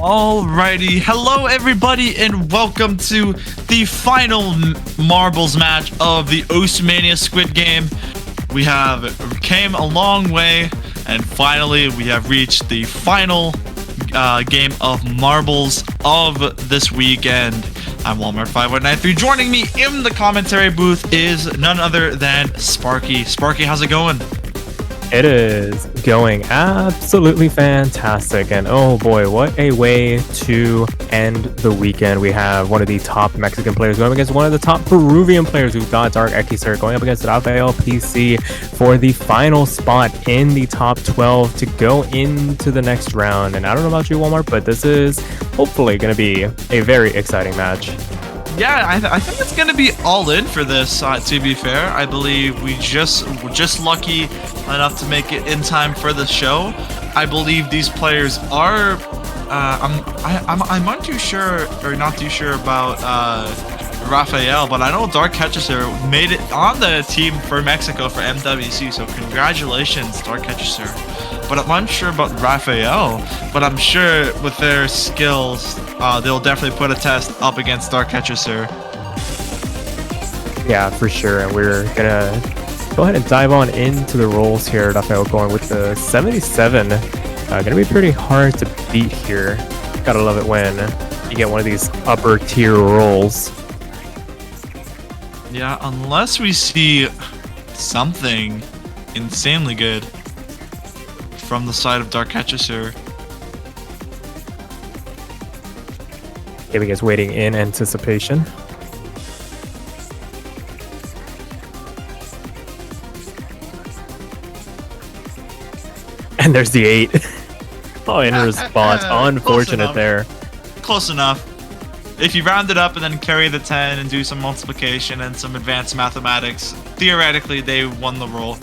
Alrighty, hello everybody and welcome to the final marbles match of the mania SQUID game. We have came a long way and finally we have reached the final game of marbles of this weekend. I'm Walmart5193. Joining me in the commentary booth is none other than Sparky. Sparky, how's it going? It is going absolutely fantastic, and oh boy, what a way to end the weekend. We have one of the top Mexican players going up against one of the top Peruvian players. We've got Darkhechiser going up against RafaelPC for the final spot in the top 12 to go into the next round. And I don't know about you, Walmart, but this is hopefully going to be a very exciting match. Yeah, I think it's gonna be all in for this. To be fair, I believe we're just lucky enough to make it in time for the show. I believe these players are. I'm not too sure about Rafael, but I know Darkhechiser made it on the team for Mexico for MWC. So congratulations, Darkhechiser. But I'm unsure about Rafael. But I'm sure with their skills, they'll definitely put a test up against Darkhechiser. Yeah, for sure. And we're gonna go ahead and dive on into the rolls here. Rafael going with the 77. Gonna be pretty hard to beat here. Gotta love it when you get one of these upper tier rolls. Yeah, unless we see something insanely good from the side of Darkhechiser. Giving us waiting in anticipation. And there's the 8. Oh, in response. Unfortunate there. Close enough. If you round it up and then carry the 10 and do some multiplication and some advanced mathematics, theoretically they won the roll.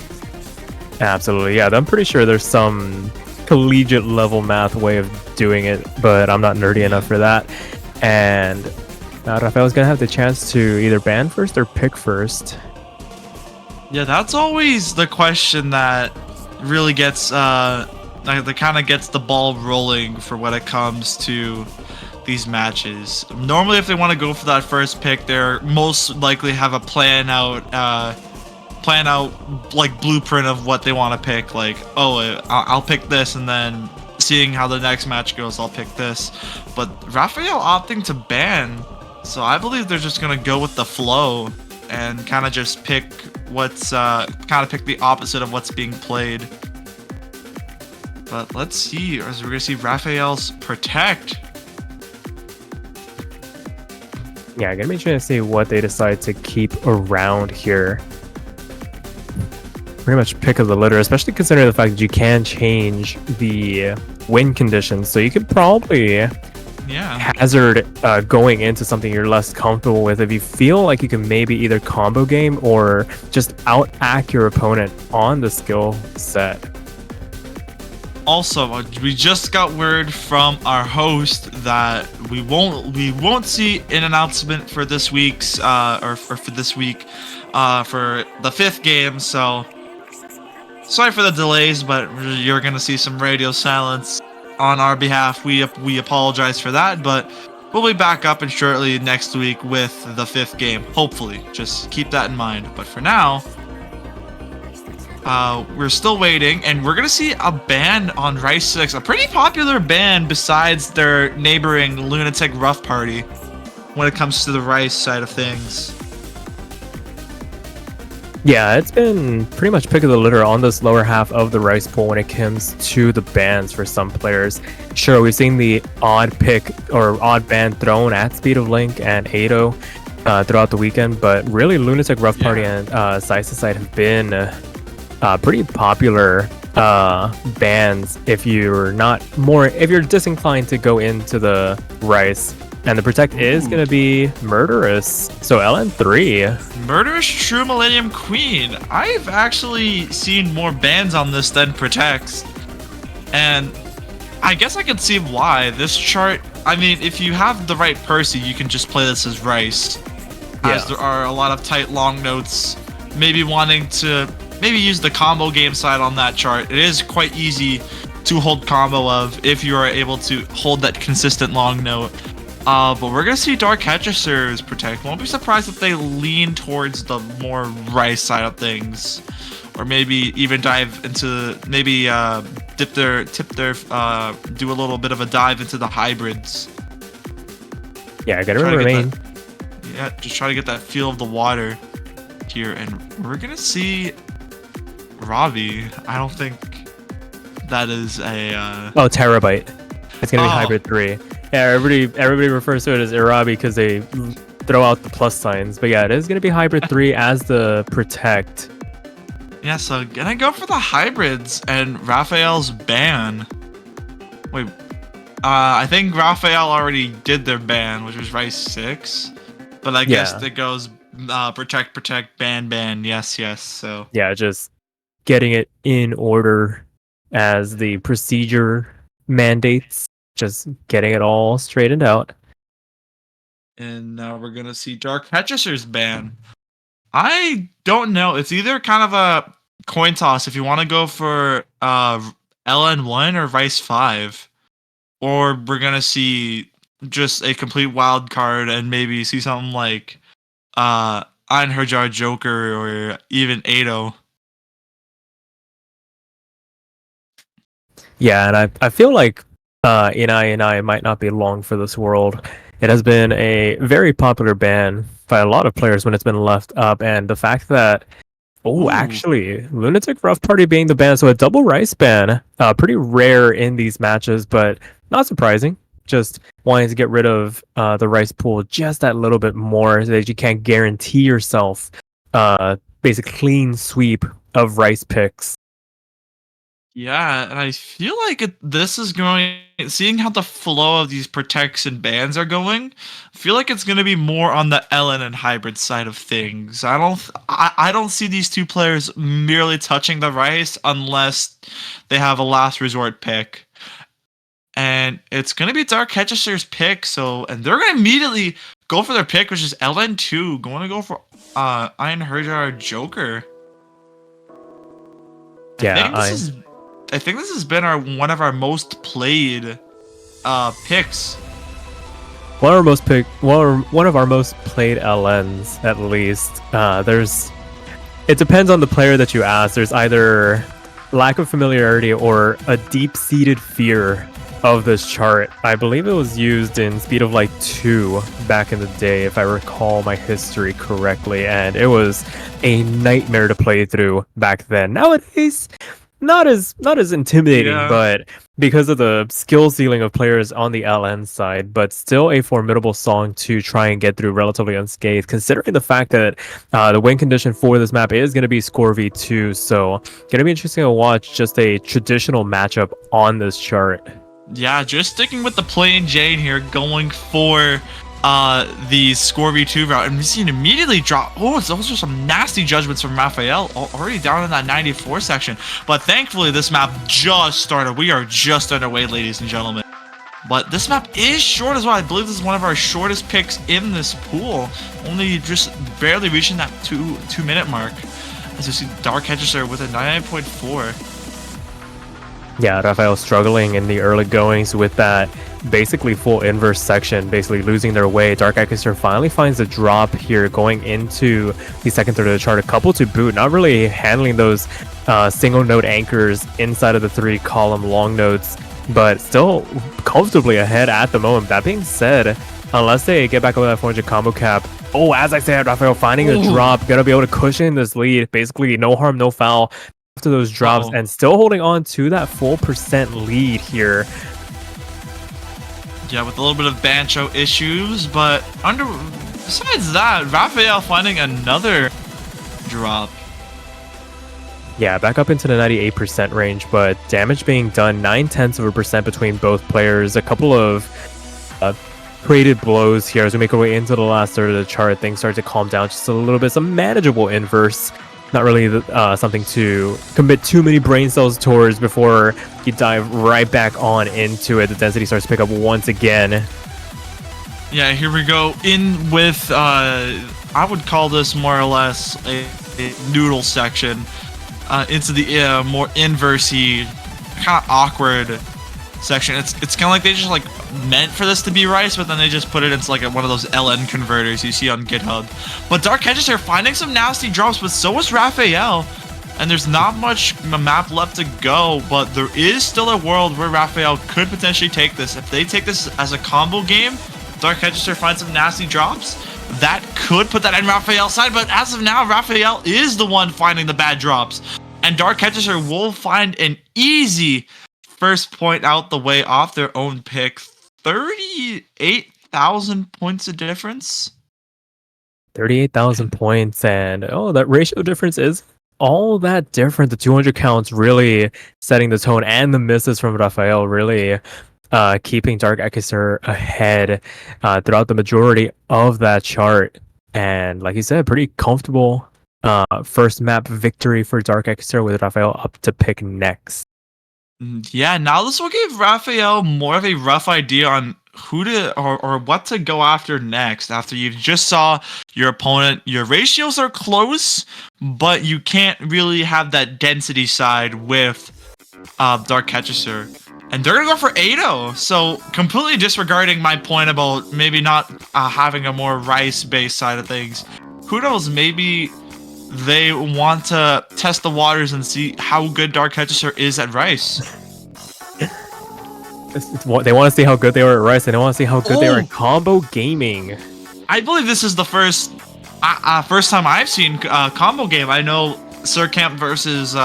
Absolutely, yeah. I'm pretty sure there's some collegiate level math way of doing it, but I'm not nerdy enough for that. And Rafael's gonna have the chance to either ban first or pick first. Yeah, that's always the question that really gets that kind of gets the ball rolling for when it comes to these matches. Normally, if they want to go for that first pick, they're most likely have a plan out like blueprint of what they want to pick. Like, oh, I'll pick this, and then seeing how the next match goes, I'll pick this. But Rafael opting to ban, so I believe they're just gonna go with the flow and kind of just pick what's pick the opposite of what's being played. But let's see, as we're gonna see Rafael's protect. Yeah, I'm gonna be trying to see what they decide to keep around here. Pretty much pick of the litter, especially considering the fact that you can change the win conditions, so you could probably hazard going into something you're less comfortable with if you feel like you can maybe either combo game or just out-act your opponent on the skill set. Also, we just got word from our host that we won't see an announcement for this week's for this week for the 5th game. So sorry for the delays, but you're gonna see some radio silence on our behalf. We apologize for that, but we'll be back up and shortly next week with the 5th game. Hopefully, just keep that in mind. But for now, we're still waiting, and we're gonna see a ban on Rice 6, a pretty popular ban besides their neighboring Lunatic Rough Party when it comes to the Rice side of things. Yeah, it's been pretty much pick of the litter on this lower half of the Rice pool when it comes to the bans for some players. Sure, we've seen the odd pick or odd ban thrown at Speed of Link and Ado throughout the weekend, but really Lunatic Rough Party and Side have been pretty popular bans if you're disinclined to go into the Rice. And the protect is going to be Murderous. So LN3. Murderous True Millennium Queen. I've actually seen more bans on this than protects. And I guess I can see why. This chart, I mean, if you have the right Percy, you can just play this as Rice. As there are a lot of tight long notes. Maybe wanting to use the combo game side on that chart. It is quite easy two-hold combo of if you are able to hold that consistent long note. But we're gonna see Darkhechiser's protect. Won't be surprised if they lean towards the more Rice side of things, or maybe even dive into do a little bit of a dive into the hybrids. Yeah, gotta remain. Yeah, just try to get that feel of the water here, and we're gonna see Ravi. I don't think that is a Oh, Terabyte. It's gonna be Hybrid 3. Yeah, everybody refers to it as Irabi because they throw out the plus signs. But yeah, it is gonna be Hybrid 3 as the protect. Yeah, so gonna go for the hybrids and Raphael's ban. Wait, I think Raphael already did their ban, which was Rice 6. But I guess it goes protect, ban, yes. So yeah, just getting it in order as the procedure mandates. Just getting it all straightened out. And now we're gonna see Darkhechiser's ban. I don't know. It's either kind of a coin toss if you want to go for LN1 or Rice 5, or we're gonna see just a complete wild card and maybe see something like Einherjar Joker or even Ado. Yeah, and I feel like Inai might not be long for this world. It has been a very popular ban by a lot of players when it's been left up, and the fact that actually, Lunatic Rough Party being the ban, so a double Rice ban, pretty rare in these matches, but not surprising. Just wanting to get rid of the Rice pool just that little bit more so that you can't guarantee yourself basic clean sweep of Rice picks. Yeah, and I feel like this is going, seeing how the flow of these protects and bans are going, I feel like it's going to be more on the LN and hybrid side of things. I don't see these two players merely touching the Rice unless they have a last resort pick. And it's going to be Darkhechiser's pick, and they're going to immediately go for their pick, which is LN2, going to go for Einherjar Joker. Yeah, I think this has been one of our most played picks. One of our most played LNs, at least. It depends on the player that you ask. There's either lack of familiarity or a deep-seated fear of this chart. I believe it was used in Speed of Light 2 back in the day, if I recall my history correctly, and it was a nightmare to play through back then. Nowadays, not as intimidating, but because of the skill ceiling of players on the LN side, but still a formidable song to try and get through relatively unscathed, considering the fact that the win condition for this map is going to be Score v2, so going to be interesting to watch just a traditional matchup on this chart. Yeah, just sticking with the plain Jane here, going for the Score v2 route, and we see it immediately drop. Oh, those are some nasty judgments from Raphael, already down in that 94 section. But thankfully, this map just started. We are just underway, ladies and gentlemen. But this map is short as well. I believe this is one of our shortest picks in this pool, only just barely reaching that two-minute mark. As you see, Darkhechiser with a 99.4. Yeah, Raphael struggling in the early goings with that basically full inverse section, basically losing their way. Darkhechiser finally finds a drop here going into the second third of the chart, a couple to boot, not really handling those single node anchors inside of the 3-column long nodes, but still comfortably ahead at the moment. That being said, unless they get back over that 400 combo cap, as I said, Raphael finding a drop, gonna be able to cushion this lead, basically no harm, no foul after those drops, and still holding on to that full percent lead here. Yeah, with a little bit of Bancho issues, but besides that, Raphael finding another drop. Yeah, back up into the 98% range, but damage being done 0.9% between both players. A couple of created blows here as we make our way into the last third of the chart. Things start to calm down just a little bit. Some manageable inverse. Not really something to commit too many brain cells towards before you dive right back on into it. The density starts to pick up once again. Yeah, here we go in with, I would call this more or less a noodle section, into the more inversey kind of awkward section. It's kind of like they just like meant for this to be rice, but then they just put it into like one of those LN converters you see on GitHub. But Darkhechiser are finding some nasty drops, but so is Raphael. And there's not much map left to go, but there is still a world where Raphael could potentially take this. If they take this as a combo game, Darkhechiser finds some nasty drops, that could put that in Raphael's side, but as of now, Raphael is the one finding the bad drops. And Darkhechiser will find an easy first point out the way off their own pick. 38,000 points of difference. 38,000 points, and that ratio difference is all that different. The 200 counts really setting the tone, and the misses from Raphael really keeping Darkhechiser ahead throughout the majority of that chart. And like you said, pretty comfortable first map victory for Darkhechiser with Raphael up to pick next. Yeah, now this will give Raphael more of a rough idea on who to or what to go after next. After you just saw your opponent, your ratios are close, but you can't really have that density side with Darkhechiser. And they're gonna go for 8-0, so completely disregarding my point about maybe not having a more rice-based side of things. Who knows? Maybe they want to test the waters and see how good Darkhechiser is at rice. They want to see how good they are at rice, and they want to see how good they are at combo gaming. I believe this is the first time I've seen combo game. I know Sircamp versus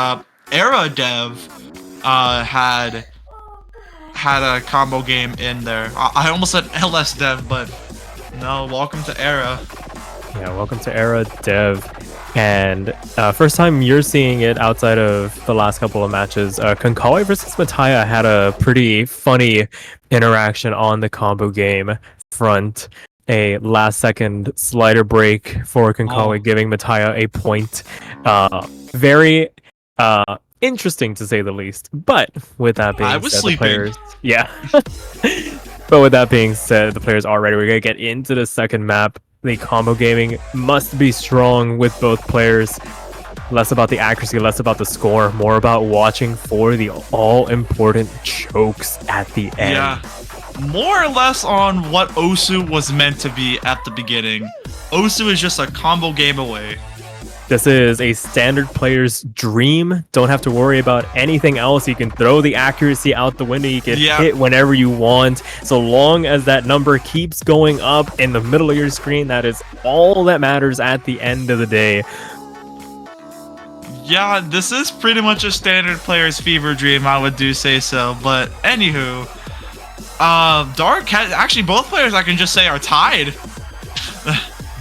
Era Dev had a combo game in there. I almost said LS Dev, but no. Welcome to Era. Yeah, welcome to Era Dev. And first time you're seeing it outside of the last couple of matches. Konkawi versus Mataya had a pretty funny interaction on the combo game front. A last second slider break for Konkawi, giving Mataya a point. Very interesting to say the least. But with that being said, the players, but with that being said, the players are ready. We're gonna get into the second map. The combo gaming must be strong with both players. Less about the accuracy, less about the score, more about watching for the all-important chokes at the end. Yeah, more or less on what Osu was meant to be at the beginning. Osu is just a combo game away. This is a standard player's dream. Don't have to worry about anything else. You can throw the accuracy out the window. You can hit whenever you want. So long as that number keeps going up in the middle of your screen, that is all that matters at the end of the day. Yeah, this is pretty much a standard player's fever dream, I would do say so. But anywho, actually both players I can just say are tied.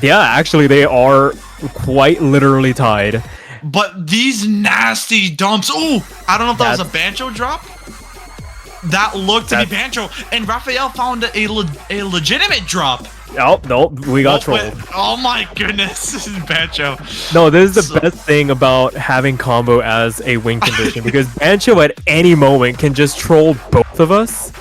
Yeah, actually they are quite literally tied. But these nasty dumps. Oh, I don't know if that was a Bancho drop. That looked to be Bancho, and Raphael found a legitimate drop. Oh, no, we got trolled. Oh my goodness, this is Bancho. No, this is the best thing about having combo as a win condition, because Bancho at any moment can just troll both of us,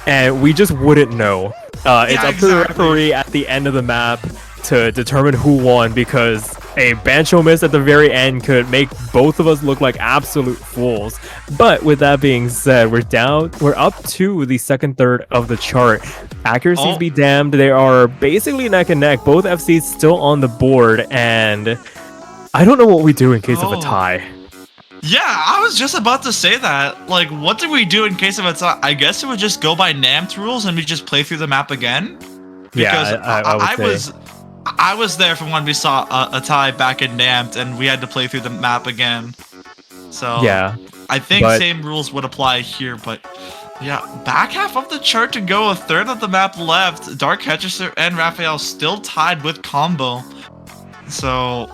and we just wouldn't know. It's up to the referee at the end of the map to determine who won, because a Bancho miss at the very end could make both of us look like absolute fools. But with that being said, we're up to the second third of the chart. Accuracies be damned, they are basically neck and neck. Both FCs still on the board, and I don't know what we do in case of a tie. Yeah, I was just about to say that. Like, what do we do in case of a tie? I guess it would just go by Namt rules and we just play through the map again. Because I was there for when we saw a tie back in Namt, and we had to play through the map again. So yeah, I think same rules would apply here. But yeah, back half of the chart to go, a third of the map left. Darkhechiser and Raphael still tied with combo. So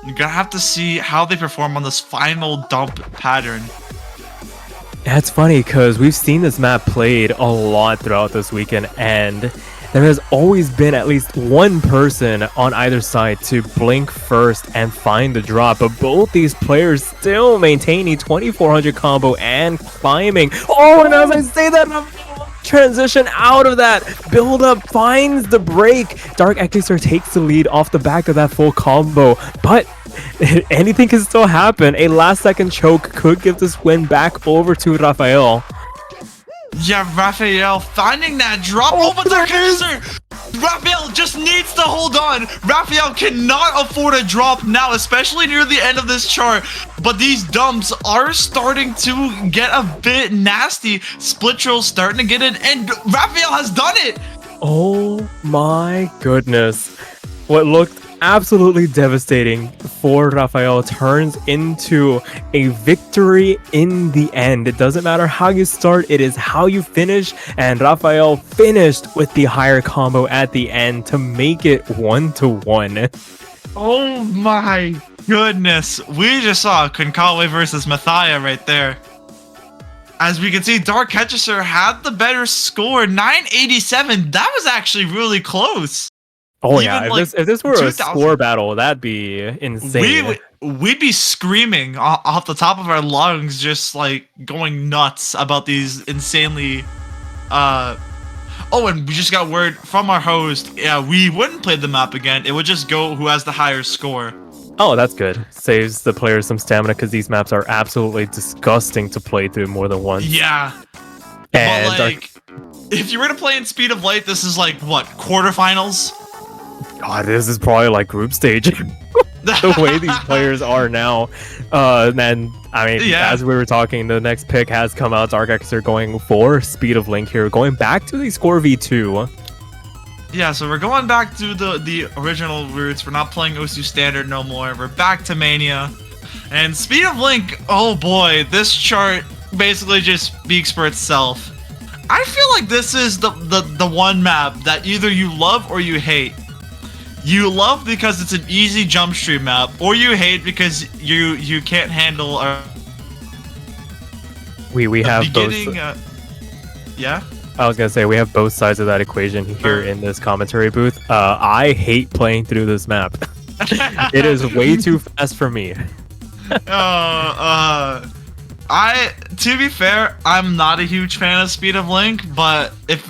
you're gonna have to see how they perform on this final dump pattern. That's funny because we've seen this map played a lot throughout this weekend, and there has always been at least one person on either side to blink first and find the drop, but both these players still maintaining 2400 combo and climbing. Oh, and as I say that, transition out of that build up finds the break. Darkhechiser takes the lead off the back of that full combo, but anything can still happen. A last-second choke could give this win back over to Rafael. Yeah, Rafael finding that drop. Oh, but Darkhechiser! Rafael just needs to hold on. Rafael cannot afford a drop now, especially near the end of this chart. But these dumps are starting to get a bit nasty. Split Troll starting to get it, and Rafael has done it. Oh my goodness. What looked absolutely devastating for Rafael turns into a victory in the end. It doesn't matter how you start, it is how you finish, and Rafael finished with the higher combo at the end to make it 1-1. Oh my goodness. We just saw Konkawa versus Mathia right there. As we can see, Darkhechiser had the better score, 987. That was actually really close. Oh Even yeah, like if this were 2000. a score battle, that'd be insane. We'd be screaming off the top of our lungs, just like going nuts about these insanely. Oh, and we just got word from our host. Yeah, we wouldn't play the map again. It would just go who has the higher score. Oh, that's good. Saves the players some stamina because these maps are absolutely disgusting to play through more than once. Yeah, and but like, if you were to play in Speed of Light, this is like what, quarterfinals? God, this is probably like group stage. The way these players are now. And I mean, Yeah. as we were talking, the next pick has come out. Darkhechiser going for Speed of Link here, going back to the score V2. Yeah, so we're going back to the original roots. We're not playing OSU Standard no more. We're back to Mania. And Speed of Link, oh boy, this chart basically just speaks for itself. I feel like this is the one map that either you love or you hate. You love because it's an easy jump stream map, or you hate because you can't handle We have both. Yeah. I was gonna say we have both sides of that equation here in this commentary booth. I hate playing through this map. It is way too fast for me. To be fair, I'm not a huge fan of Speed of Link, but if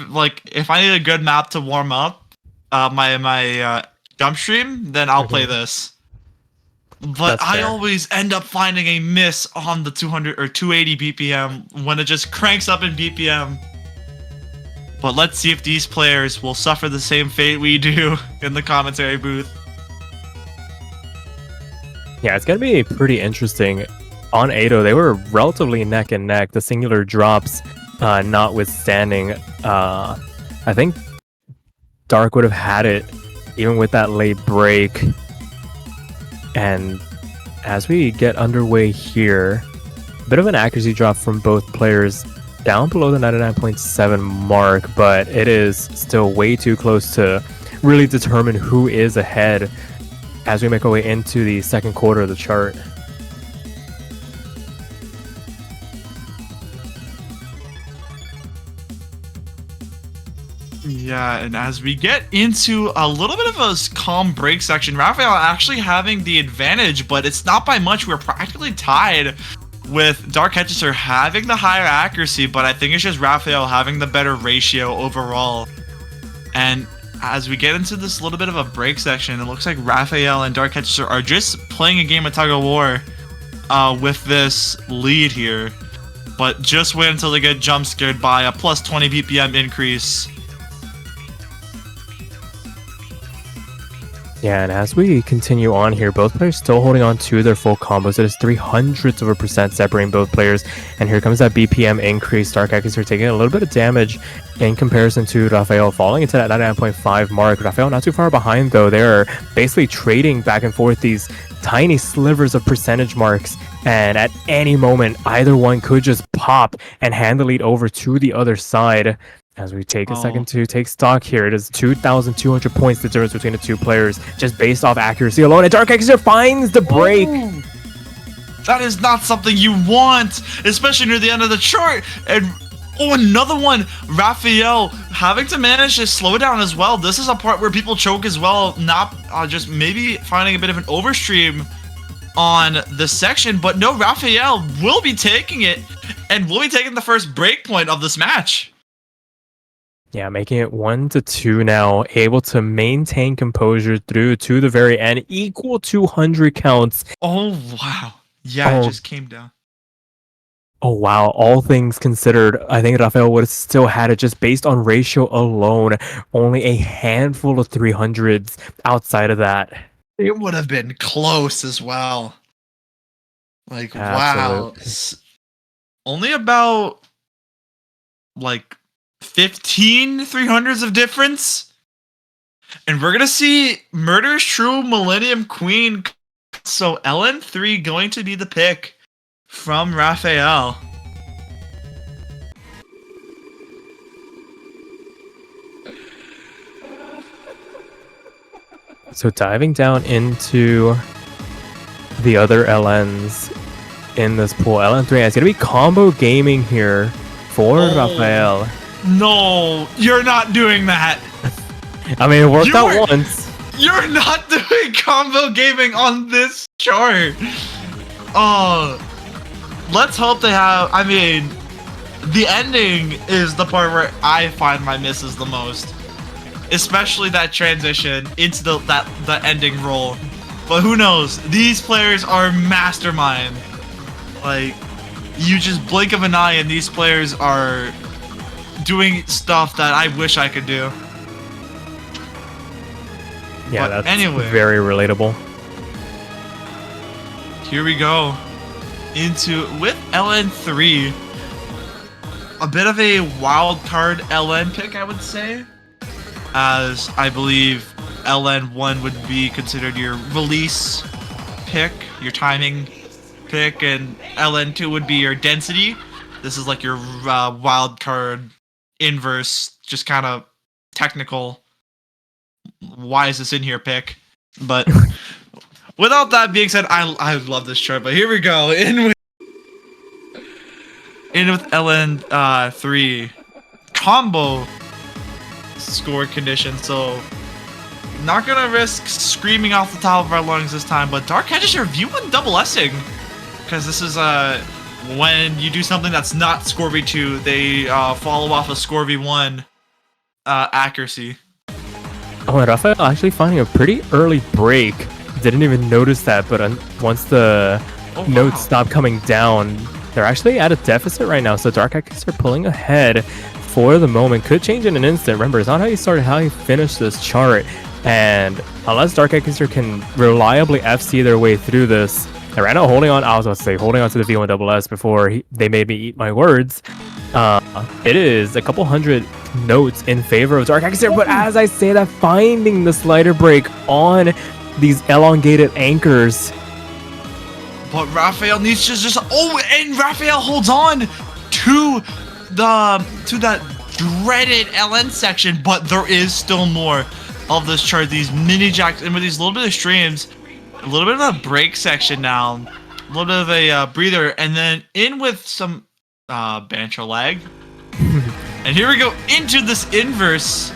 I need a good map to warm up my jump stream, then I'll play this. But I always end up finding a miss on the 200 or 280 BPM when it just cranks up in BPM. But let's see if these players will suffer the same fate we do in the commentary booth. Yeah, it's gonna be pretty interesting. On Ado, they were relatively neck and neck. The singular drops, notwithstanding, I think Dark would have had it even with that late break. And as we get underway here, a bit of an accuracy drop from both players, down below the 99.7 mark, but it is still way too close to really determine who is ahead as we make our way into the second quarter of the chart. Yeah, and as we get into a little bit of a calm break section, Rafael actually having the advantage, but it's not by much. We're practically tied with Darkhechiser having the higher accuracy, but I think it's just Rafael having the better ratio overall. And as we get into this little bit of a break section, it looks like Rafael and Darkhechiser are just playing a game of tug of war with this lead here. But just wait until they get jump scared by a plus 20 BPM increase. Yeah, and as we continue on here, both players still holding on to their full combos. It is 0.03% separating both players. And here comes that BPM increase. Darkhechiser taking a little bit of damage in comparison to Rafael, falling into that 99.5 mark. Rafael not too far behind, though. They're basically trading back and forth these tiny slivers of percentage marks. And at any moment, either one could just pop and hand the lead over to the other side. As we take a second to take stock here, it is 2,200 points the difference between the two players, just based off accuracy alone. And Darkhechiser finds the break. Ooh. That is not something you want, especially near the end of the chart. And another one, Rafael having to manage to slow down as well. This is a part where people choke as well, not just maybe finding a bit of an overstream on the section. But no, Rafael will be taking it, and will be taking the first break point of this match. Yeah, making it 1-2 now, able to maintain composure through to the very end, equal 200 counts. Oh wow. Yeah, it Oh, just came down. oh wow, all things considered, I think Rafael would have still had it just based on ratio alone. Only a handful of 300s outside of that. It would have been close as well. Like wow. Absolutely. Only about like 15 300s of difference. And we're gonna see Murder's True Millennium Queen. So LN3 going to be the pick from Rafael. So diving down into the other LNs in this pool, LN3 is going to be combo gaming here for Rafael. No, you're not doing that. I mean, it worked out once. You're not doing combo gaming on this chart. Let's hope they have. I mean, the ending is the part where I find my misses the most, especially that transition into the ending roll. But who knows? These players are mastermind. Like, you just blink of an eye, and these players are doing stuff that I wish I could do. Yeah, But that's anyway, very relatable. here we go into with LN3. A bit of a wild card LN pick, I would say, as I believe LN1 would be considered your release pick, your timing pick, and LN2 would be your density. This is like your wild card inverse, just kind of technical. Why is this in here pick? But without that being said, I love this chart. But here we go in with LN3 combo score condition. So not gonna risk screaming off the top of our lungs this time. But Darkhechiser V1 double S'ing, because this is when you do something that's not score V2, they follow off a score V1 accuracy. Oh, and Rafael actually finding a pretty early break. Didn't even notice that, but once the notes stop coming down, they're actually at a deficit right now. So Darkhechiser pulling ahead for the moment. Could change in an instant. Remember, it's not how you start, how you finish this chart. And unless Darkhechiser can reliably FC their way through this, they're right now holding on. I was about to say holding on to the V1 double S before they made me eat my words. It is a couple hundred notes in favor of Darkhechiser, but as I say that, finding the slider break on these elongated anchors. But Rafael needs to just and Rafael holds on to that dreaded LN section, but there is still more of this chart. These mini jacks and with these little bit of streams, a little bit of a break section now, a little bit of a breather, and then in with some banter lag. And here we go into this inverse,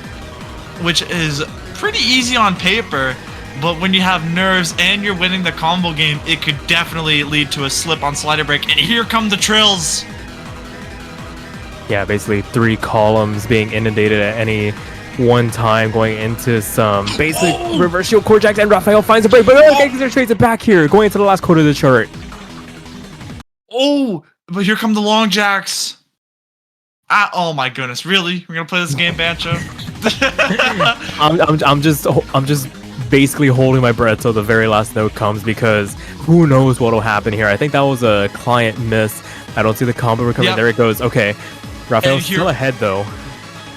which is pretty easy on paper, but when you have nerves and you're winning the combo game, it could definitely lead to a slip on slider break. And here come the trills. Yeah, basically 3 columns being inundated at any one time, going into some basic reverse shield core jacks, and Rafael finds a break, but Darkhechiser trades it back here, going into the last quarter of the chart. Oh, but here come the long jacks. Oh my goodness, really? We're gonna play this game, Bancho? I'm just basically holding my breath till the very last note comes, because who knows what'll happen here. I think that was a client miss. I don't see the combo recovery. Yep. There it goes. Okay, Rafael's still ahead though.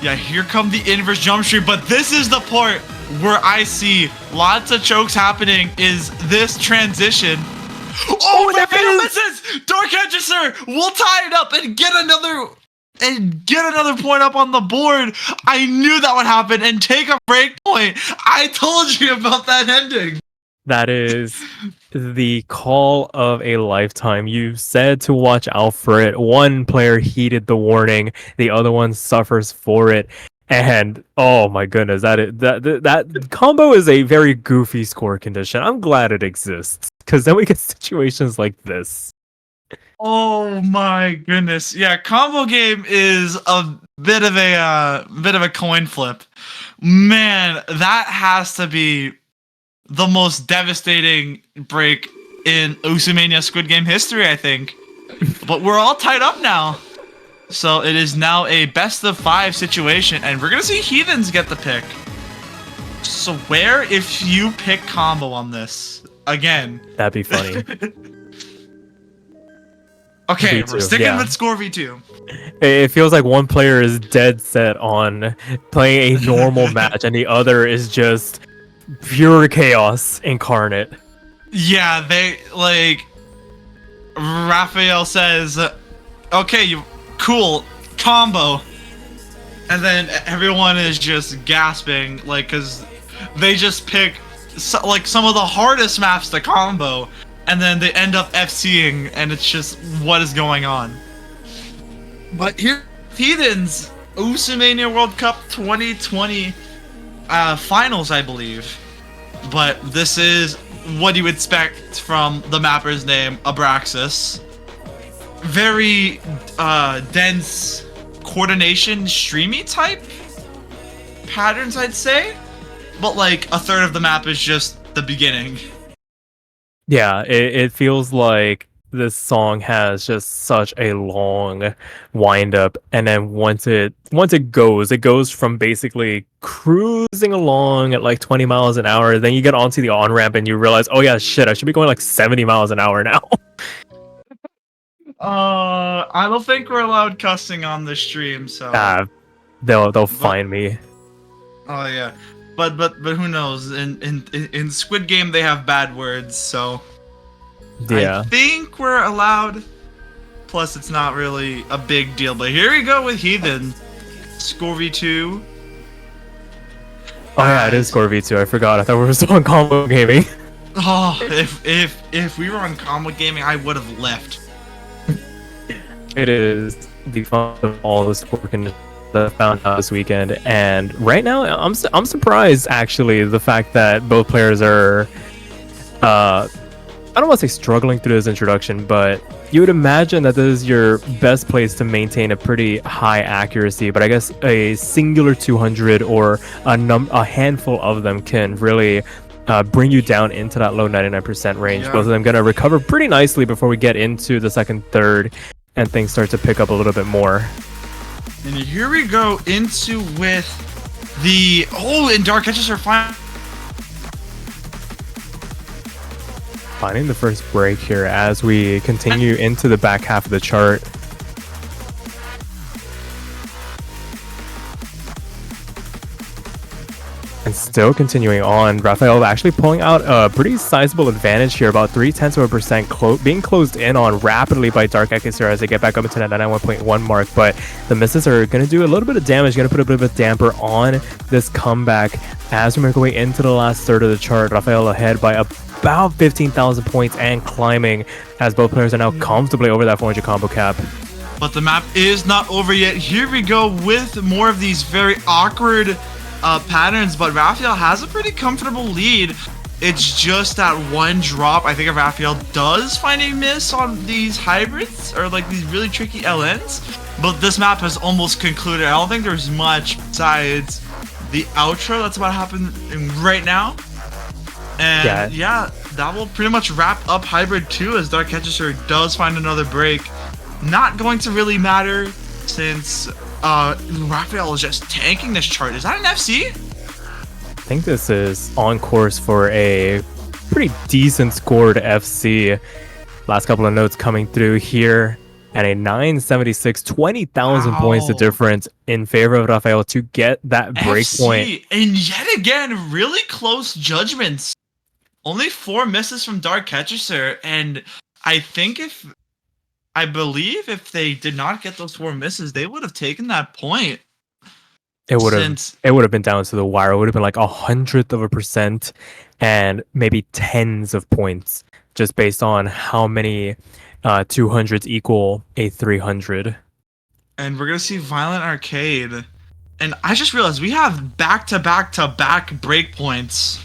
Yeah, here come the inverse jump street, but this is the part where I see lots of chokes happening, is this transition. Oh, Rafael misses! Darkhechiser will tie it up and get another point up on the board. I knew that would happen, and take a break point. I told you about that ending. That is the call of a lifetime. You said to watch out for it. One player heeded the warning, the other one suffers for it. And oh my goodness, that combo is a very goofy score condition. I'm glad it exists, because then we get situations like this. Oh my goodness. Yeah, combo game is a bit of a coin flip. Man, that has to be the most devastating break in Usumania Squid Game history, I think. But we're all tied up now. So it is now a best of 5 situation, and we're gonna see Heathens get the pick. So where if you pick combo on this again? That'd be funny. Okay, V2, we're sticking yeah. with score V2. It feels like one player is dead set on playing a normal match, and the other is just pure chaos incarnate. Yeah, they like Raphael says, "Okay, you cool combo," and then everyone is just gasping, like, cause they just pick like some of the hardest maps to combo, and then they end up FCing, and it's just what is going on. But here, Heathens, Usumania World Cup 2020 finals, I believe. But this is what you expect from the mapper's name, Abraxas. Very dense coordination, streamy type patterns, I'd say. But like a third of the map is just the beginning. Yeah, it feels like this song has just such a long wind up, and then once it goes from basically cruising along at like 20 miles an hour, then you get onto the on ramp and you realize, oh yeah, shit, I should be going like 70 miles an hour now. I don't think we're allowed cussing on the stream, so They'll find me. oh yeah. But who knows? In Squid Game they have bad words, so Yeah. I think we're allowed. Plus, it's not really a big deal. But here we go with Heathen. Score V2. Oh yeah, it is Score V2. I forgot. I thought we were still on combo gaming. Oh, if we were on combo gaming, I would have left. It is the fun of all the sport conditions that I found out this weekend, and right now I'm surprised actually the fact that both players are I don't want to say struggling through this introduction, but you would imagine that this is your best place to maintain a pretty high accuracy, but I guess a singular 200 or a handful of them can really bring you down into that low 99% range. Yeah. Both of them going to recover pretty nicely before we get into the second, third, and things start to pick up a little bit more. And here we go into with the and Darkhechiser finding the first break here as we continue into the back half of the chart. And still continuing on, Raphael actually pulling out a pretty sizable advantage here, about 0.3% being closed in on rapidly by Darkhechiser as they get back up into that 91.1 mark. But the misses are going to do a little bit of damage, going to put a bit of a damper on this comeback as we make our way into the last third of the chart. Raphael ahead by about 15,000 points and climbing as both players are now comfortably over that 400 combo cap. But the map is not over yet. Here we go with more of these very awkward patterns, but Raphael has a pretty comfortable lead. It's just that one drop. I think if Raphael does find a miss on these hybrids or like these really tricky LNs, but this map has almost concluded. I don't think there's much besides the outro that's about to happen right now. And yeah, that will pretty much wrap up Hybrid 2 as Darkhechiser does find another break. Not going to really matter since Raphael is just tanking this chart. Is that an FC? I think this is on course for a pretty decent scored FC. Last couple of notes coming through here. And a 976, 20,000 points the difference in favor of Raphael to get that break point. And yet again, really close judgments. Only 4 misses from Darkhechiser, and I believe if they did not get those 4 misses, they would have taken that point. It would have been down to the wire. It would have been like 100% and maybe tens of points just based on how many 200s equal a 300. And we're gonna see Violent Arcade, and I just realized we have back-to-back breakpoints.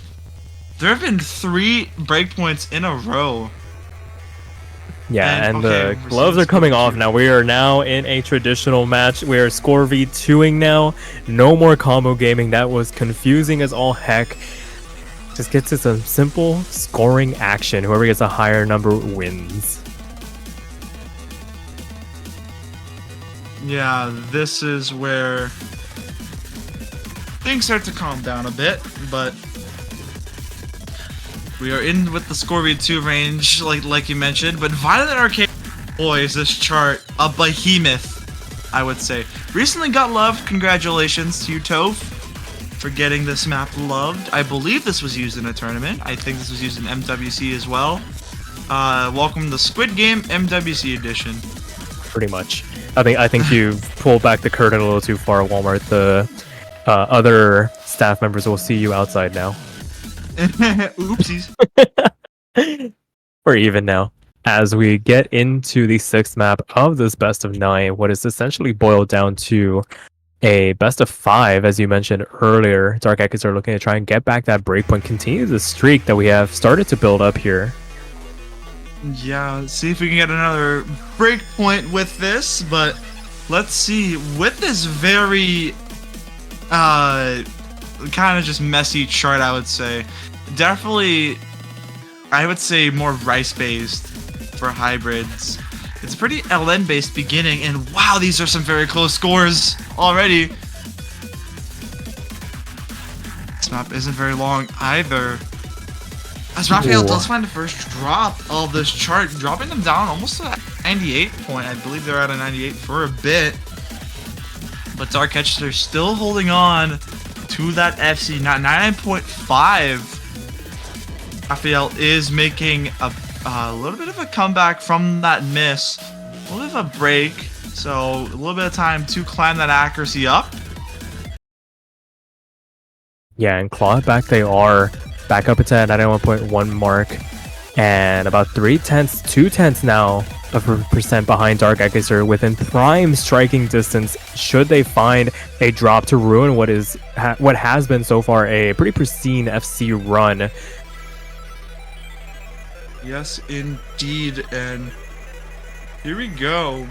There have been 3 breakpoints in a row. Yeah, and okay, the gloves are coming off now. We are now in a traditional match. We are score v2ing now. No more combo gaming. That was confusing as all heck. Just get to some simple scoring action. Whoever gets a higher number wins. Yeah, this is where things start to calm down a bit, but we are in with the score v2 range, like you mentioned. But Violent Arcade, boy, is this chart a behemoth, I would say. Recently got loved. Congratulations to you, Toph, for getting this map loved. I believe this was used in a tournament. I think this was used in MWC as well. Welcome to Squid Game MWC edition. Pretty much. I think you pulled back the curtain a little too far, Walmart. The other staff members will see you outside now. Oopsies. We're even now. As we get into the 6th map of this best of 9, what is essentially boiled down to a best of 5, as you mentioned earlier. Darkhechiser are looking to try and get back that breakpoint, continue the streak that we have started to build up here. Yeah, see if we can get another breakpoint with this, but let's see. With this very kind of just messy chart, I would say. Definitely, I would say more rice-based for hybrids. It's pretty LN-based beginning, and wow, these are some very close scores already. This map isn't very long either. As Raphael does find the first drop of this chart, dropping them down almost to that 98 point. I believe they're at a 98 for a bit. But Darkhechiser still holding on to that FC, not 9.5. Raphael is making a little bit of a comeback from that miss. A little bit of a break. So a little bit of time to climb that accuracy up. Yeah, and claw back they are. Back up into that 91.1 mark. And about 0.3 now of a percent behind Darkhechiser within prime striking distance should they find a drop to ruin what has been so far a pretty pristine FC run. Yes, indeed, and here we go.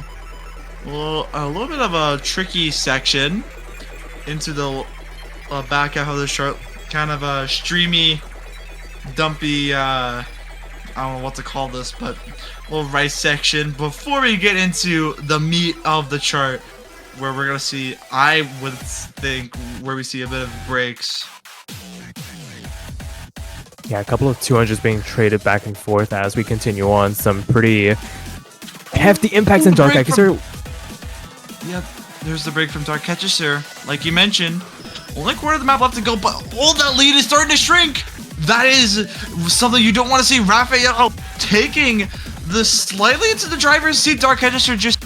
Well, a little bit of a tricky section into the back half of the chart. Kind of a streamy, dumpy, I don't know what to call this, but little rice section before we get into the meat of the chart, where we're gonna see, I would think, where we see a bit of breaks. Yeah, a couple of 200s being traded back and forth as we continue on. Some pretty hefty impacts in Darkhechiser. Yep, there's the break from Darkhechiser. Like you mentioned, only quarter of the map left to go, but all that lead is starting to shrink. That is something you don't want to see. Raphael taking the slightly into the driver's seat. Darkhechiser just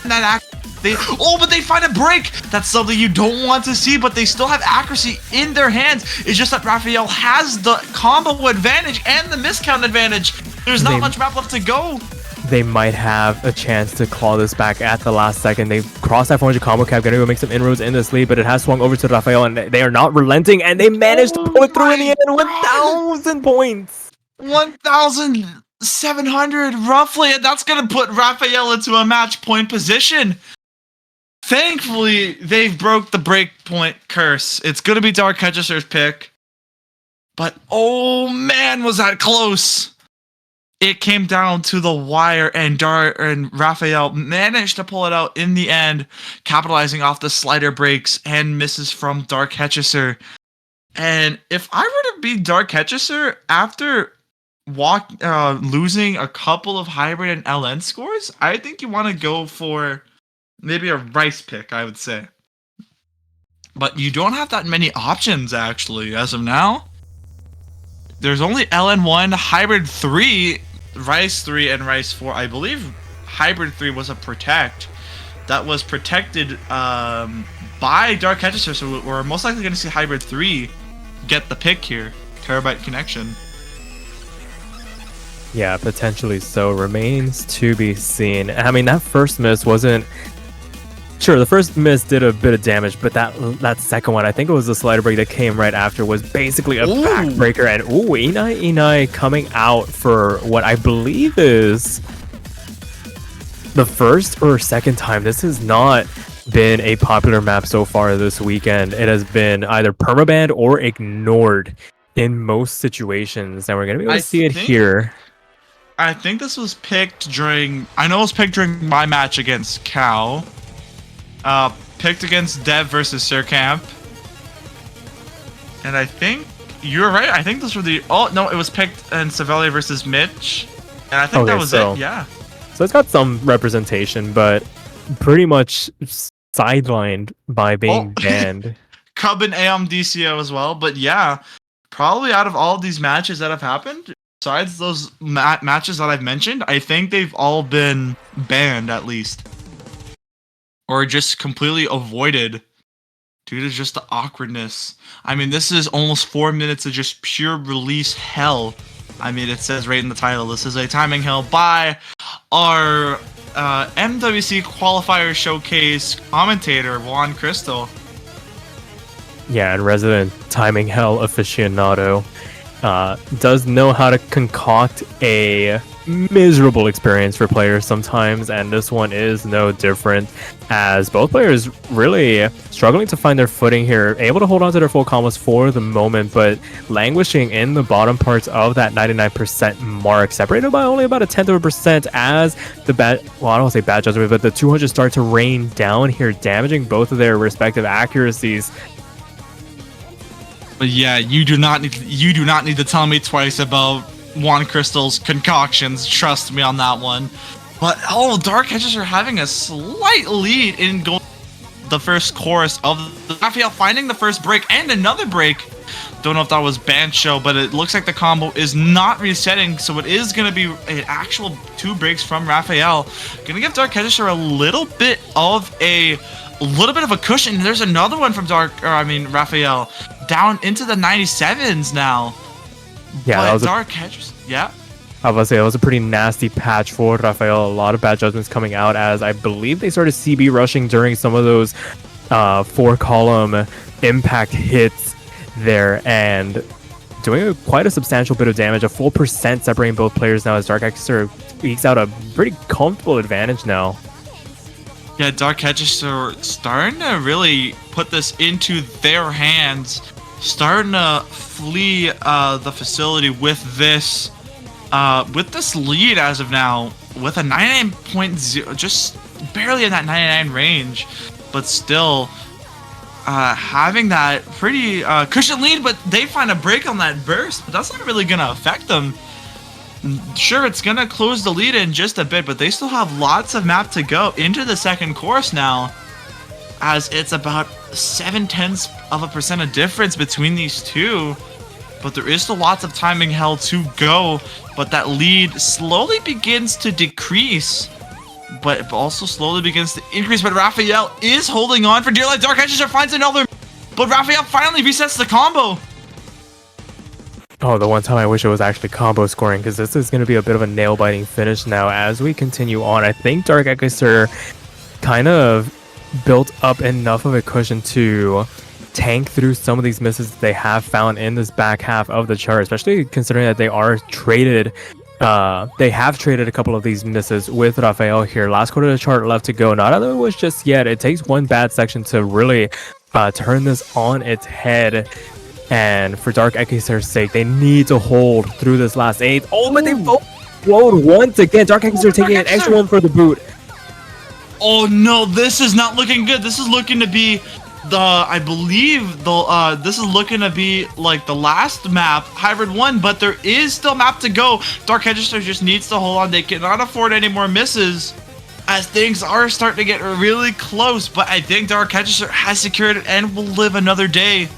that act. But they find a break. That's something you don't want to see, but they still have accuracy in their hands. It's just that Raphael has the combo advantage and the miscount advantage. There's not much map left to go. They might have a chance to claw this back at the last second. They've crossed that 400 combo cap, gonna go make some inroads in this lead, but it has swung over to Raphael, and they are not relenting, and they managed to pull it through in the end. 1,000 points. 1,700 roughly, and that's gonna put Raphael into a match point position. Thankfully, they've broke the breakpoint curse. It's gonna be Darkhechiser's pick, but oh man, was that close! It came down to the wire, and Raphael managed to pull it out in the end, capitalizing off the slider breaks and misses from Darkhechiser. And if I were to be Darkhechiser after losing a couple of hybrid and LN scores, I think you want to go for maybe a rice pick, I would say. But you don't have that many options, actually, as of now. There's only LN1, hybrid 3, rice 3, and rice 4. I believe hybrid 3 was a protect. That was protected by Darkhechiser, so we're most likely going to see hybrid 3 get the pick here. Terabyte connection. Yeah, potentially so. Remains to be seen. I mean, that first miss wasn't Sure, the first miss did a bit of damage, but that second one, I think it was the slider break that came right after, was basically a backbreaker. And Inai coming out for what I believe is the first or second time. This has not been a popular map so far this weekend. It has been either permabanned or ignored in most situations, and we're gonna be able to see it here. I think this was picked during. I know it was picked during my match against Cow. Picked against Dev versus Sircamp. And I think you're right. I think those were the. Oh no, it was picked in Savelia versus Mitch. And I think that was it. Yeah. So it's got some representation, but pretty much sidelined by being banned. Cub and AMDCO as well, but yeah, probably out of all of these matches that have happened, besides those matches that I've mentioned, I think they've all been banned at least. Or just completely avoided due to just the awkwardness. I mean, this is almost 4 minutes of just pure release hell. I mean, it says right in the title, this is a timing hell by our MWC qualifier showcase commentator, Juan Crystal. Yeah, and resident timing hell aficionado does know how to concoct a miserable experience for players sometimes, and this one is no different, as both players really struggling to find their footing here, able to hold on to their full combos for the moment, but languishing in the bottom parts of that 99% mark, separated by only about a 1/10% as the I don't want to say bad judgment, but the 200 start to rain down here, damaging both of their respective accuracies. But yeah, you do not need to tell me twice about Juan Crystal's concoctions. Trust me on that one. But Darkhechiser are having a slight lead in going the first chorus of the Raphael finding the first break and another break. Don't know if that was Bancho, but it looks like the combo is not resetting, so it is going to be an actual 2 breaks from Raphael. Gonna give Darkhechiser a little bit of a cushion. There's another one from Raphael down into the 97s now. Yeah, but that was Darkhechiser. Yeah. I was gonna say, it was a pretty nasty patch for Raphael. A lot of bad judgments coming out, as I believe they started CB rushing during some of those 4-column impact hits there, and doing quite a substantial bit of damage, a full percent separating both players now, as Darkhechiser ekes out a pretty comfortable advantage now. Yeah, Darkhechiser starting to really put this into their hands, starting to flee the facility with this lead as of now, with a 99.0, just barely in that 99 range, but still having that pretty cushion lead. But they find a break on that burst, but that's not really gonna affect them. Sure, it's gonna close the lead in just a bit, but they still have lots of map to go into the second course now, as it's about 0.7% of difference between these two. But there is still lots of timing hell to go, but that lead slowly begins to decrease, but also slowly begins to increase. But Raphael is holding on for dear life. Darkhechiser finds another, but Raphael finally resets the combo. Oh, the one time I wish it was actually combo scoring, because this is going to be a bit of a nail-biting finish now as we continue on. I think Darkhechiser kind of built up enough of a cushion to tank through some of these misses they have found in this back half of the chart, especially considering that they are traded. They have traded a couple of these misses with Raphael here. Last quarter of the chart left to go. Not out of the wish just yet. It takes one bad section to really turn this on its head. And for Darkhechiser's sake, they need to hold through this last 8. Oh, but they both flowed once again. Darkhechiser taking an extra one for the boot. Oh no, this is not looking good. This is looking to be this is looking to be like the last map, Hybrid 1, but there is still map to go. Darkhechiser just needs to hold on. They cannot afford any more misses, as things are starting to get really close, but I think Darkhechiser has secured it and will live another day.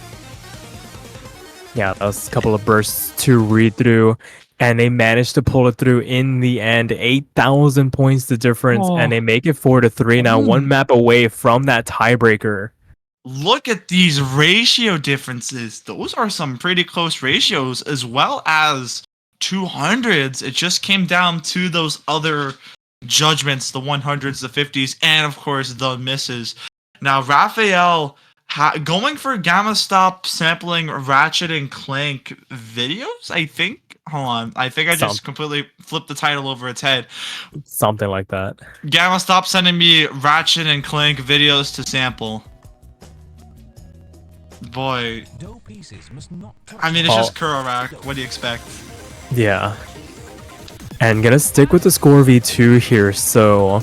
Yeah, that was a couple of bursts to read through, and they managed to pull it through in the end. 8,000 points the difference, and they make it 4-3 now, one map away from that tiebreaker. Look at these ratio differences. Those are some pretty close ratios, as well as 200s. It just came down to those other judgments, the 100s, the 50s, and of course the misses. Now Raphael going for Gamma Stop sampling Ratchet and Clank videos, I think. Hold on, I think I just completely flipped the title over its head. Something like that. Gamma Stop sending me Ratchet and Clank videos to sample. Boy, I mean, it's just Kurorak. What do you expect? Yeah. And gonna stick with the score v2 here. So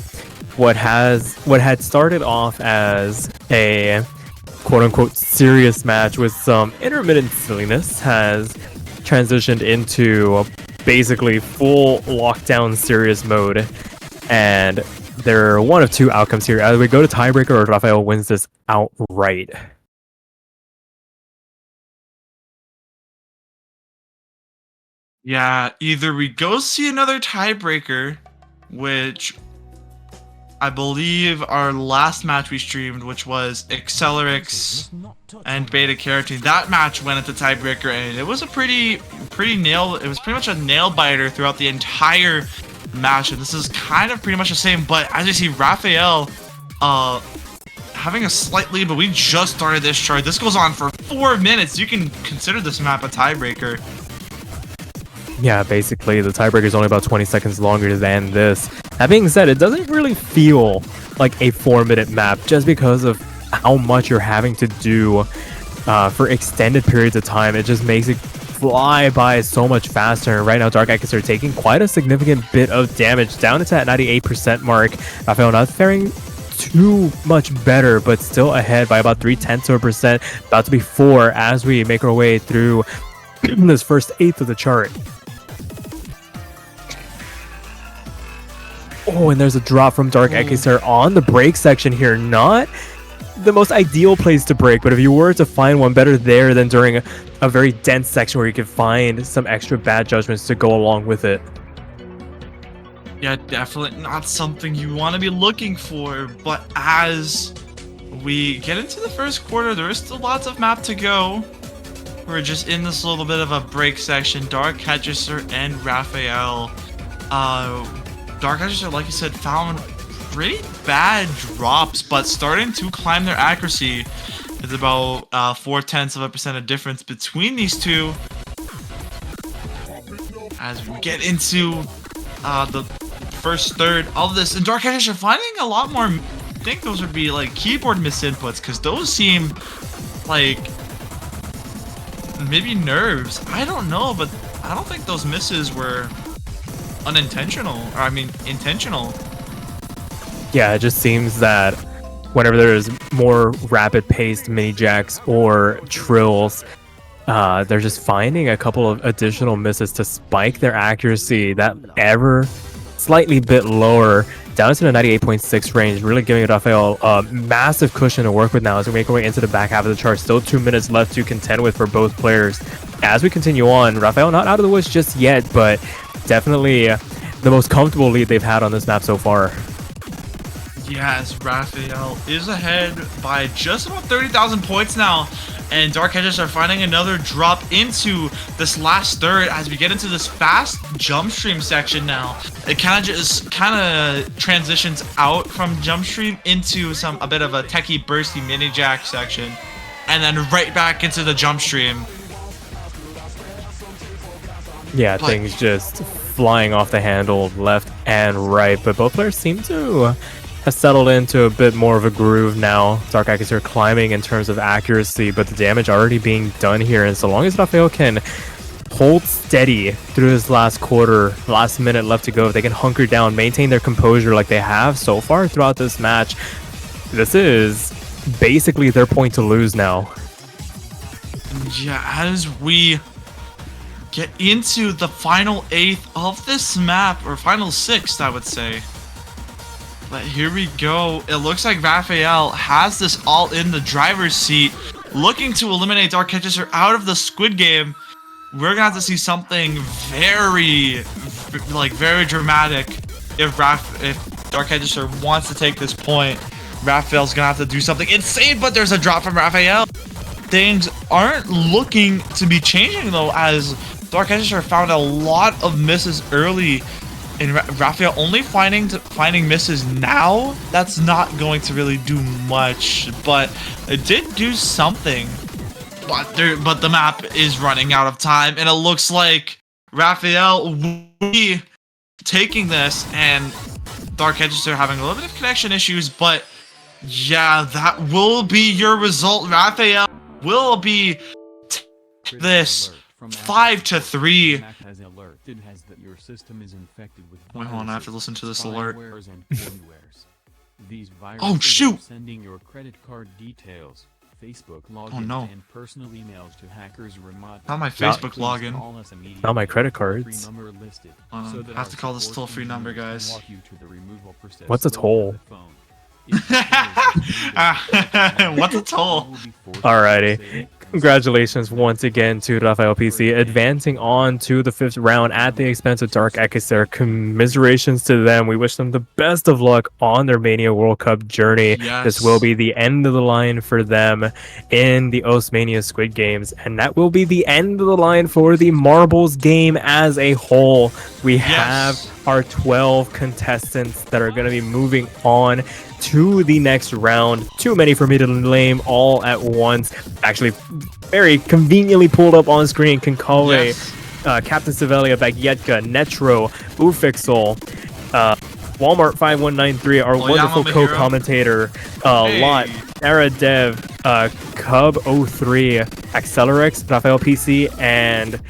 what had started off as a quote-unquote serious match with some intermittent silliness has transitioned into basically full lockdown serious mode. And there are one of two outcomes here. Either we go to tiebreaker or Raphael wins this outright. Yeah, either we go see another tiebreaker, which I believe our last match we streamed, which was Accelerix and Beta Carotene. That match went into tiebreaker, and it was a pretty nail. It was pretty much a nail biter throughout the entire match, and this is kind of pretty much the same. But as you see, Raphael, having a slight lead, but we just started this chart. This goes on for 4 minutes. You can consider this map a tiebreaker. Yeah, basically, the tiebreaker is only about 20 seconds longer than this. That being said, it doesn't really feel like a 4-minute map just because of how much you're having to do for extended periods of time. It just makes it fly by so much faster. And right now, Darkhechiser are taking quite a significant bit of damage, down to that 98% mark. Raphael not faring too much better, but still ahead by about 0.3%, about to be 4 as we make our way through this first eighth of the chart. Oh, and there's a drop from Darkhechiser on the break section here. Not the most ideal place to break, but if you were to find one, better there than during a very dense section where you could find some extra bad judgments to go along with it. Yeah, definitely not something you want to be looking for, but as we get into the first quarter, there is still lots of map to go. We're just in this little bit of a break section. Darkhechiser and Raphael. Darkhechiser, like you said, found pretty bad drops, but starting to climb their accuracy. It's about 0.4% of difference between these two. As we get into the first third of this, and Darkhechiser finding a lot more. I think those would be like keyboard misinputs, because those seem like maybe nerves. I don't know, but I don't think those misses were unintentional, or I mean intentional. Yeah, it just seems that whenever there's more rapid paced mini jacks or trills, they're just finding a couple of additional misses to spike their accuracy that ever slightly bit lower, down to the 98.6 range, really giving Raphael a massive cushion to work with now as we make our way into the back half of the chart. Still 2 minutes left to contend with for both players. As we continue on, Raphael not out of the woods just yet, but definitely the most comfortable lead they've had on this map so far. Yes, Raphael is ahead by just about 30,000 points now, and Darkhechiser are finding another drop into this last third as we get into this fast jump stream section now. It kind of transitions out from jump stream into a bit of a techie bursty mini jack section, and then right back into the jump stream. Yeah, things just flying off the handle left and right, but both players seem to have settled into a bit more of a groove now. Darkhechiser climbing in terms of accuracy, but the damage already being done here, and so long as Raphael can hold steady through this last quarter, last minute left to go, if they can hunker down, maintain their composure like they have so far throughout this match, this is basically their point to lose now. Yeah, as we get into the final eighth of this map, or final sixth, I would say. But here we go. It looks like Raphael has this all in the driver's seat, looking to eliminate Darkhechiser out of the Squid game. We're gonna have to see something very dramatic if Darkhechiser wants to take this point. Raphael's gonna have to do something insane, but there's a drop from Raphael. Things aren't looking to be changing though, as Darkhechiser found a lot of misses early And Raphael only finding misses now. That's not going to really do much, but it did do something. But the map is running out of time, and it looks like Raphael will be taking this, and Darkhechiser having a little bit of connection issues, but yeah, that will be your result. Raphael will be this 5-3. Wait, hold on, I have to listen to this alert. Oh shoot! Sending your credit card details, Facebook login, oh no! and personal emails to hackers remote. Not my Facebook login. Not my credit cards. I have to call this toll-free number, guys. What's a toll? What's a toll? Alrighty. Congratulations once again to RafaelPC advancing on to the 5th round at the expense of Darkhechiser. Commiserations to them. We wish them the best of luck on their Mania World Cup journey. Yes. This will be the end of the line for them in the Mania Squid Games, and that will be the end of the line for the Marbles game as a whole. We have our 12 contestants that are going to be moving on to the next round. Too many for me to name all at once. Actually, very conveniently pulled up on screen. Konkale, Captain Savelia, Bagietka, Netro, Ufixel, Walmart 5193, our wonderful co-commentator, Lot, Era Dev, Cub 03, Accelerex, RafaelPC, and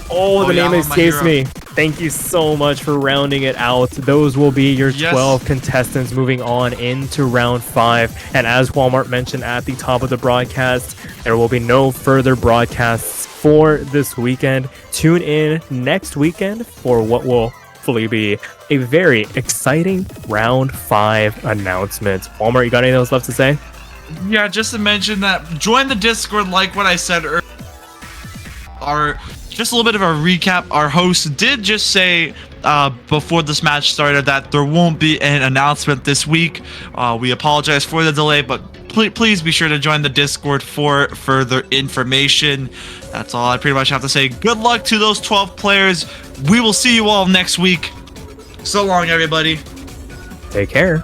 the name escapes me. Thank you so much for rounding it out. Those will be your 12 contestants moving on into round 5. And as Walmart mentioned at the top of the broadcast, there will be no further broadcasts for this weekend. Tune in next weekend for what will hopefully be a very exciting round 5 announcement. Walmart, you got anything else left to say? Yeah, just to mention that join the Discord, like what I said earlier. Just a little bit of a recap. Our host did just say before this match started that there won't be an announcement this week. We apologize for the delay, but please be sure to join the Discord for further information. That's all I pretty much have to say. Good luck to those 12 players. We will see you all next week. So long, everybody. Take care.